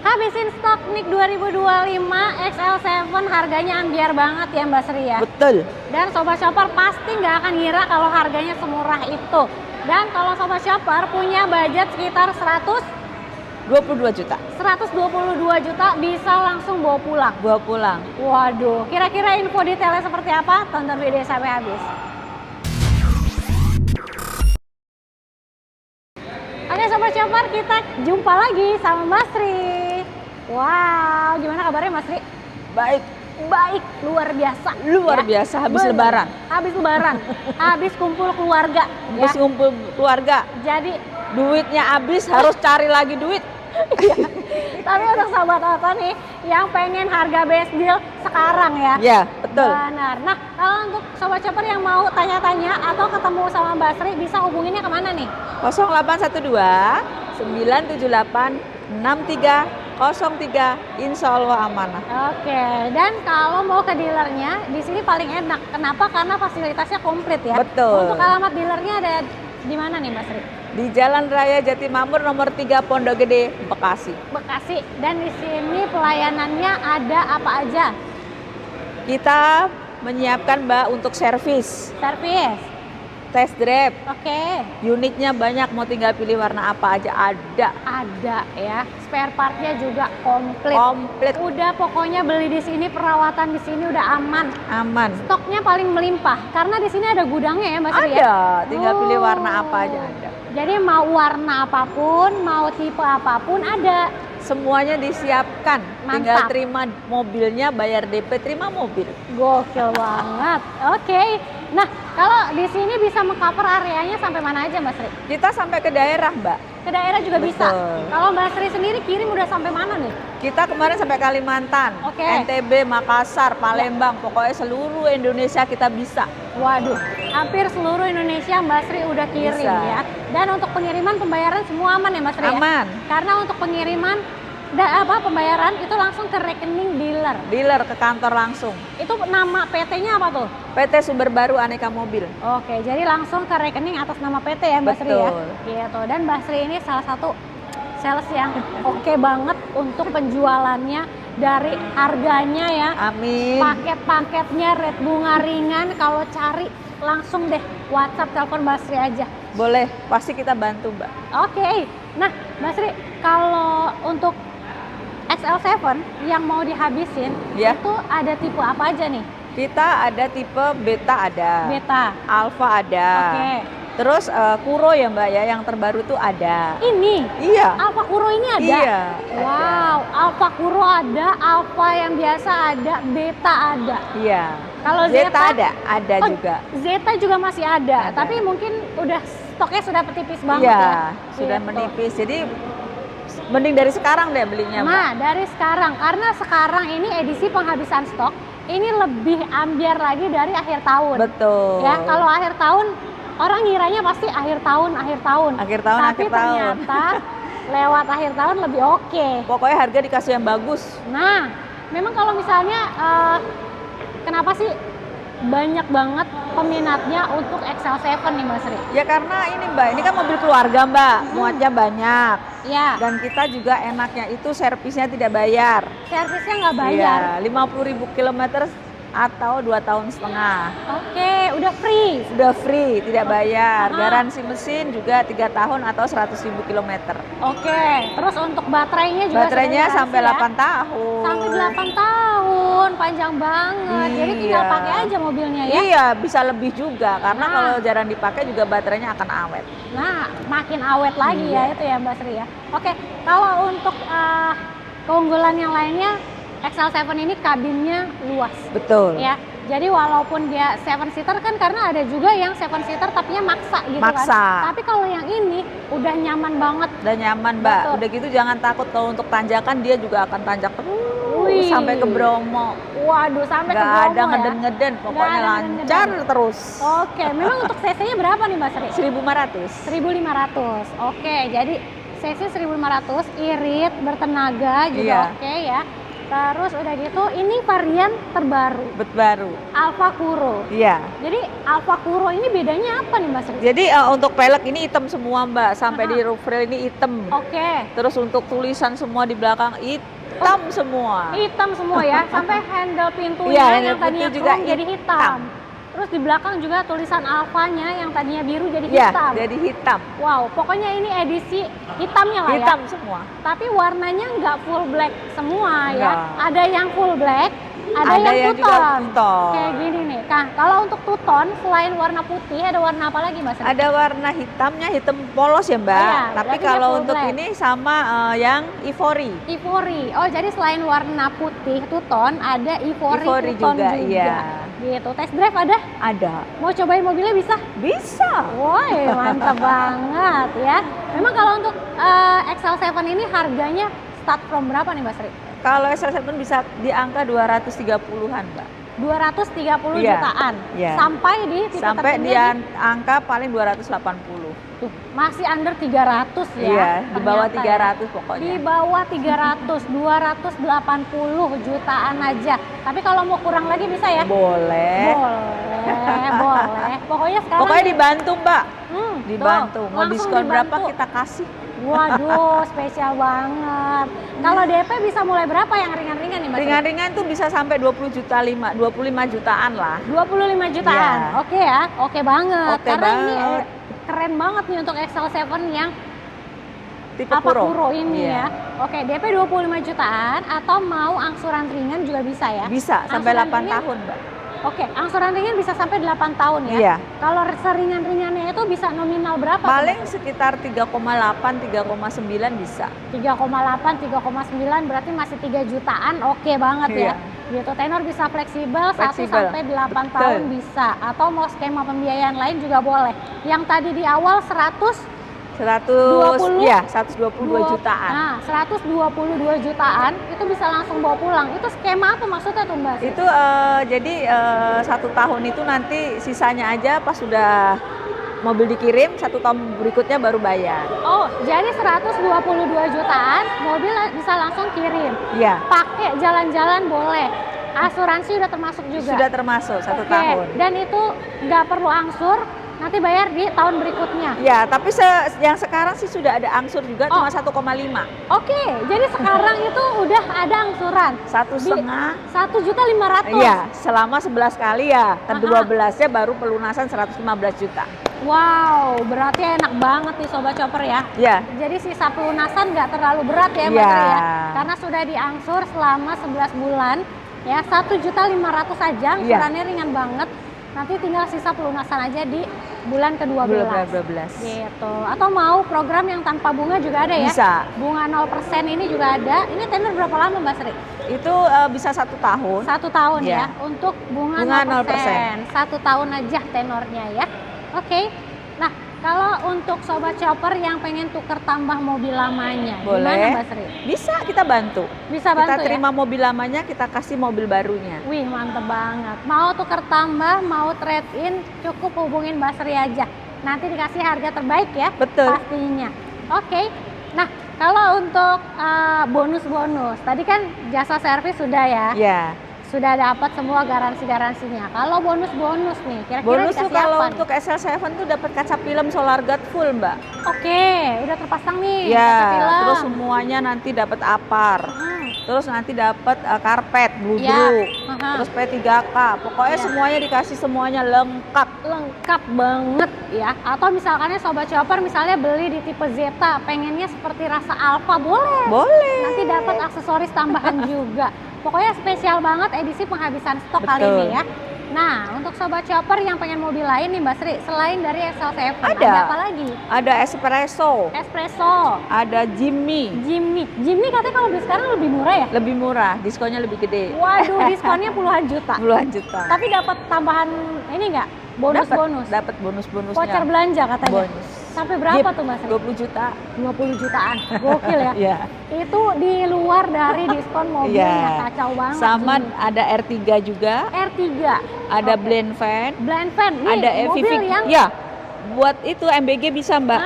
Habisin stok NIK 2025 XL7, harganya ambiar banget ya Mbak Sri ya. Betul. Dan Sobat Shopper pasti nggak akan ngira kalau harganya semurah itu. Dan kalau Sobat Shopper punya budget sekitar 22 juta. 122 juta bisa langsung bawa pulang. Bawa pulang. Waduh, kira-kira info detailnya seperti apa? Tonton video sampai habis. Oke Sobat Shopper, kita jumpa lagi sama Mbak Sri. Wow, gimana kabarnya Mbak Sri? Baik. Baik, luar biasa. Luar ya? biasa, habis Bener. lebaran. Habis lebaran, habis kumpul keluarga. Habis ya? ngumpul keluarga. Jadi, Duitnya habis, harus cari lagi duit. tapi untuk Sobat Oto nih yang pengen harga best deal sekarang ya. Ya, betul. Benar. Nah, kalau untuk Sobat Shopper yang mau tanya-tanya atau ketemu sama Mbak Sri, bisa hubunginnya kemana nih? 0812 978 6303, insya Allah amanah. Oke, dan kalau mau ke dealernya, di sini paling enak. Kenapa? Karena fasilitasnya komplit ya. Betul. Untuk alamat dealernya ada di mana nih Mbak Sri? Di Jalan Raya Jatimamur nomor 3 Pondok Gede, Bekasi. Bekasi. Dan di sini pelayanannya ada apa aja? Kita menyiapkan Mbak untuk servis, Servis. test drive. Oke. Unitnya banyak, mau tinggal pilih warna apa aja ada. Ada ya. Spare partnya juga komplit. Komplit, Udah pokoknya beli di sini, perawatan di sini udah aman. aman. Stoknya paling melimpah karena di sini ada gudangnya ya Mbak Sri ya. Ada, tinggal pilih Oh. warna apa aja ada. Jadi mau warna apapun, mau tipe apapun ada. Semuanya disiapkan. Tinggal Mantap. terima mobilnya, bayar DP, terima mobil. Gokil banget. Oke. Nah, kalau di sini bisa mengcover areanya sampai mana aja Mbak Sri? Kita sampai ke daerah, Mbak. Ke daerah juga bisa. Betul. Kalau Mbak Sri sendiri kirim udah sampai mana nih? Kita kemarin sampai Kalimantan, Oke. NTB, Makassar, Palembang, pokoknya seluruh Indonesia kita bisa. Waduh, hampir seluruh Indonesia Mbak Sri udah kirim Bisa. ya. Dan untuk pengiriman pembayaran semua aman ya Mbak Sri ya? Aman. Karena untuk pengiriman pembayaran itu langsung ke rekening dealer. Dealer ke kantor langsung. Itu nama PT-nya apa tuh? PT Sumber Baru Aneka Mobil. Oke, jadi langsung ke rekening atas nama PT ya Mbak Sri ya? Betul. Gitu. Dan Mbak Sri ini salah satu sales yang oke banget untuk penjualannya, dari harganya ya. Amin. Paket-paketnya, rate bunga ringan, kalau cari langsung deh WhatsApp, telepon Mbak Sri aja. Boleh, pasti kita bantu, Mbak. Oke, nah Mbak Sri, kalau untuk XL7 yang mau dihabisin, Ya. itu ada tipe apa aja nih? Kita ada tipe beta ada, Beta. alpha ada. Oke. Terus Kuro ya Mbak ya, yang terbaru tuh ada. Ini Iya. Alfa Kuro ini ada? Iya. Wow, Alfa Kuro ada, Alfa yang biasa ada, Beta ada. Iya. Kalau Zeta ada Oh, juga. Zeta juga masih ada, Ada. tapi mungkin udah stoknya sudah tipis banget Iya, ya. sudah Gitu. menipis. Jadi mending dari sekarang deh belinya, Mbak. Nah, dari sekarang, karena sekarang ini edisi penghabisan stok, ini lebih ambiar lagi dari akhir tahun. Betul. Ya, kalau akhir tahun orang ngiranya pasti akhir tahun. Akhir tahun, Tapi akhir tahun. ternyata lewat akhir tahun lebih oke. Pokoknya harga dikasih yang bagus. Nah, memang kalau misalnya kenapa sih banyak banget peminatnya untuk XL7 nih Mbak Sri? Ya karena ini Mbak, ini kan mobil keluarga Mbak, muatnya banyak. Ya, Dan kita juga enaknya itu servisnya tidak bayar. servisnya nggak bayar. Iya, 50.000 km atau 2,5 tahun. Oke, udah free. Sudah free, tidak bayar. Aha. Garansi mesin juga 3 tahun atau 100.000 km. Oke, terus untuk baterainya juga Baterainya sudah sampai garansi 8 tahun. ya? Sampai 8 tahun, panjang banget. Jadi tinggal Iya. pakai aja mobilnya ya. Iya, bisa lebih juga. Karena Nah. kalau jarang dipakai juga baterainya akan awet. Nah, makin awet lagi Iya. ya itu ya Mbak Sri ya. Oke, kalau untuk keunggulan yang lainnya, XL7 ini kabinnya luas Betul. ya. Jadi walaupun dia 7 seater kan, karena ada juga yang 7 seater tapinya maksa gitu Maksa. kan. Tapi kalau yang ini udah nyaman banget. Udah nyaman Mbak. Betul. Udah gitu jangan takut kalau untuk tanjakan dia juga akan tanjak terus Wih. sampai ke Bromo. Waduh, sampai ke Nggak Bromo ada ya. ngeden-ngeden, pokoknya ada lancar ngeden-ngeden. terus. Oke, memang untuk cc-nya berapa nih Mbak Sri? 1.500. 1.500. Oke, jadi cc 1.500, irit, bertenaga juga Iya. oke ya. Terus udah gitu, ini varian terbaru, baru. Alfa Kuro. Iya. Jadi Alfa Kuro ini bedanya apa nih Mbak Sri? Jadi untuk pelek ini hitam semua Mbak, sampai di roof rail ini hitam. Oke. Terus untuk tulisan semua di belakang hitam semua. Hitam semua ya, sampai handle pintunya Iya, yang handle tadinya pintu juga chrome jadi hitam. Terus di belakang juga tulisan Alfanya yang tadinya biru jadi Iya, hitam. jadi hitam. Wow, pokoknya ini edisi hitamnya lah Hitam ya. semua. Tapi warnanya nggak full black semua ya. Nggak. Ada yang full black, ada yang yang juga two-tone. two-tone. Kayak gini nih. Nah, kalau untuk two-tone selain warna putih ada warna apa lagi Mbak Sri? Ada warna hitamnya, hitam polos ya Mbak. Oh iya, Tapi berarti dia kalau full untuk black. ini sama yang ivory. Ivory. Oh, jadi selain warna putih two-tone ada ivory, Ivory two-tone juga, iya. Gitu. Test drive ada? Ada. Mau cobain mobilnya bisa? Bisa. Woi, mantap banget ya. Memang kalau untuk XL7 ini harganya start from berapa nih Mbak Sri? Kalau XL7 bisa di angka 230-an Mbak. 230 Iya, jutaan. iya. Sampai di tipe Sampai di tertinggi angka paling 280. tuh, masih under 300 ya. Iya, di bawah ternyata 300 ya. pokoknya. Di bawah 300, 280 jutaan aja. Tapi kalau mau kurang lagi bisa ya? Boleh. Boleh. Pokoknya sekarang Pokoknya dibantu Mbak. tuh, Dibantu. Mau langsung diskon berapa dibantu. kita kasih. Waduh, spesial banget. Kalau DP bisa mulai berapa yang ringan-ringan nih Mbak? Sri? Ringan-ringan tuh bisa sampai 25 jutaan lah. 25 jutaan. Iya. Oke ya. Oke banget. Oke Karena ini banget. keren banget nih untuk XL7 yang Tipe Alfa Kuro. Kuro ini Iya. ya. Oke, DP 25 jutaan atau mau angsuran ringan juga bisa ya? Bisa sampai Angsuran 8 ringan- tahun Mbak. Oke, angsuran ringan bisa sampai 8 tahun ya? Iya. Kalau seringan-ringannya itu bisa nominal berapa? tuh, Paling Mbak? sekitar 3,8, 3,9 bisa. 3,8, 3,9 berarti masih 3 jutaan, oke banget ya. Iya. Gitu, tenor bisa fleksibel, 1 Fleksibel. sampai 8 Betul. tahun bisa. Atau mau skema pembiayaan lain juga boleh. Yang tadi di awal 120 ya, 122 jutaan. Nah, 122 jutaan itu bisa langsung bawa pulang. Itu skema apa maksudnya tuh Mbak? Itu jadi 1 tahun itu nanti sisanya aja pas sudah mobil dikirim, 1 tahun berikutnya baru bayar. Oh, jadi 122 jutaan mobil bisa langsung kirim. Iya, Pakai jalan-jalan boleh. Asuransi udah termasuk juga. sudah termasuk 1 Oke, tahun. dan itu nggak perlu angsur, nanti bayar di tahun berikutnya. Ya, tapi yang sekarang sih sudah ada angsur juga, Oh. cuma 1,5. Oke, jadi sekarang itu udah ada angsuran. 1,5. 1.500.000. Iya, selama 11 kali ya. Aha. Ke-12-nya baru pelunasan 115 juta. Wow, berarti enak banget nih Sobat Chopper ya. Ya, Jadi sisa pelunasan nggak terlalu berat ya Mbak Iya. Sri ya. Karena sudah diangsur selama 11 bulan. Ya, 1.500.000 saja, Iya. angsurannya ringan banget. Nanti tinggal sisa pelunasan aja di bulan ke-12. bulan 12. Gitu. Atau mau program yang tanpa bunga juga ada ya? Bisa. Bunga 0% ini juga ada. Ini tenor berapa lama Mbak Sri? Itu bisa 1 tahun. 1 tahun Iya. ya untuk bunga, Bunga 0%. 1 tahun aja tenornya ya. Oke. Nah, kalau untuk Sobat Chopper yang pengen tuker tambah mobil lamanya, gimana Boleh. Mbak Sri? Bisa kita bantu. Bisa Kita bantu terima mobil lamanya, kita kasih mobil barunya. ya? Wih, mantep banget. Mau tuker tambah, mau trade in, cukup hubungin Mbak Sri aja. Nanti dikasih harga terbaik ya. Betul. Pastinya. Oke. Nah, kalau untuk bonus-bonus, tadi kan jasa servis sudah ya. Ya. Sudah dapat semua garansi-garansinya. Kalau bonus-bonus nih, kira-kira Bonus tuh dikasih kalau apa nih? untuk SL7 tuh dapat kaca film solar guard full, Mbak. Oke, udah terpasang nih. kaca Ya, film. terus semuanya nanti dapat apar. Hmm, Terus nanti dapat karpet, ya. bludruk. Aha. Terus P3K. Pokoknya Ya. semuanya dikasih semuanya lengkap. Lengkap banget ya. Atau misalkannya Sobat Chopper misalnya beli di tipe Zeta, pengennya seperti rasa Alfa, boleh. Boleh. Nanti dapat aksesoris tambahan juga. Pokoknya spesial banget edisi penghabisan stok kali Betul. ini ya. Nah, untuk Sobat Chopper yang pengen mobil lain nih Mbak Sri, selain dari XL7, Ada. apa lagi? Ada espresso, Espresso, ada Jimmy. Jimny katanya kalau beli sekarang lebih murah ya? Lebih murah, diskonnya lebih gede. Waduh, diskonnya puluhan juta. Puluhan juta. Tapi dapat tambahan ini nggak? Bonus-bonus. Dapat bonus-bonusnya. Voucher belanja katanya. Bonus. Sampai berapa Gift, tuh Mbak Sri? 20 juta. 20 jutaan. Gokil ya. Iya. Itu di luar dari diskon mobilnya. Iya. Kacau banget. Sama Jimny. ada R3 juga, R3. ada Oke. blend van, Blind van. Nih, ada mobil FVV. yang Ya, buat itu MBG bisa, Mbak.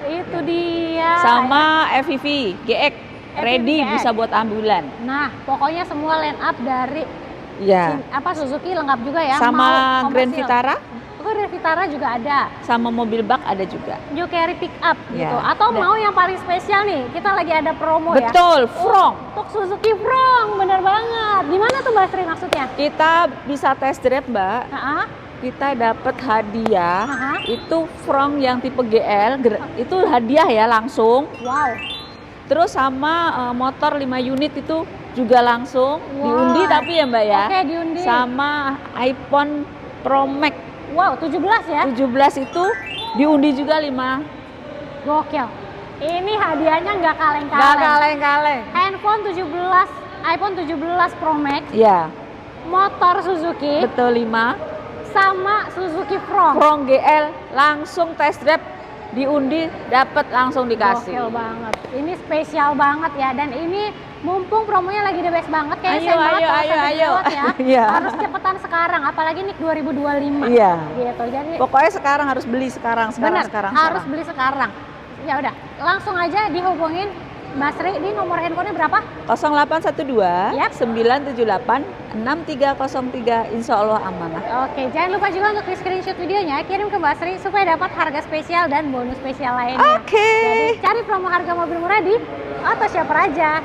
itu dia. Sama FVV, GX. ready PPX. bisa buat ambulan. Nah, pokoknya semua line up dari Ya. Suzuki lengkap juga ya. Sama Mau Grand komersil. Vitara, Oh, Grand Vitara juga ada. sama mobil bak ada juga. New Carry pick up Ya. gitu. Atau Dan- mau yang paling spesial nih, kita lagi ada promo ya. Betul, Frong. Untuk Suzuki Frong, bener banget. Di mana tuh Mbak Sri maksudnya? Kita bisa test drive, Mbak. Heeh. Kita dapat hadiah. Aha. Itu Frong yang tipe GL, itu hadiah ya langsung. Wow. Terus sama motor 5 unit itu juga langsung Wah. diundi tapi ya Mbak ya. Oke, diundi. Sama iPhone Pro Max Wow, 17 ya. 17 itu diundi juga 5. Gokil. Ini hadiahnya nggak Gak kaleng-kaleng. kaleng-kaleng. Handphone 17, iPhone 17 Pro Max, Ya, motor Suzuki, betul 5. sama Suzuki Frong. Frong GL langsung test drive diundi dapat langsung dikasih. Gokil banget. Ini spesial banget ya. Dan ini mumpung promonya lagi the best banget. Kayaknya Ayo, sayang banget ayo, kalau ayo, sampai ayo. lewat ya. Iya. Harus cepetan sekarang. Apalagi nih 2025. Iya. Gitu. Jadi Pokoknya sekarang harus beli sekarang bener, sekarang. harus beli sekarang. Ya udah, langsung aja dihubungin Mbak Sri. Di nomor handphonenya berapa? 0812 Yap. 978 6303, insya Allah amanah. Oke, jangan lupa juga untuk di screenshot videonya, kirim ke Mbak Sri supaya dapat harga spesial dan bonus spesial lainnya. Oke. Jadi cari promo harga mobil murah di Auto Shopper aja.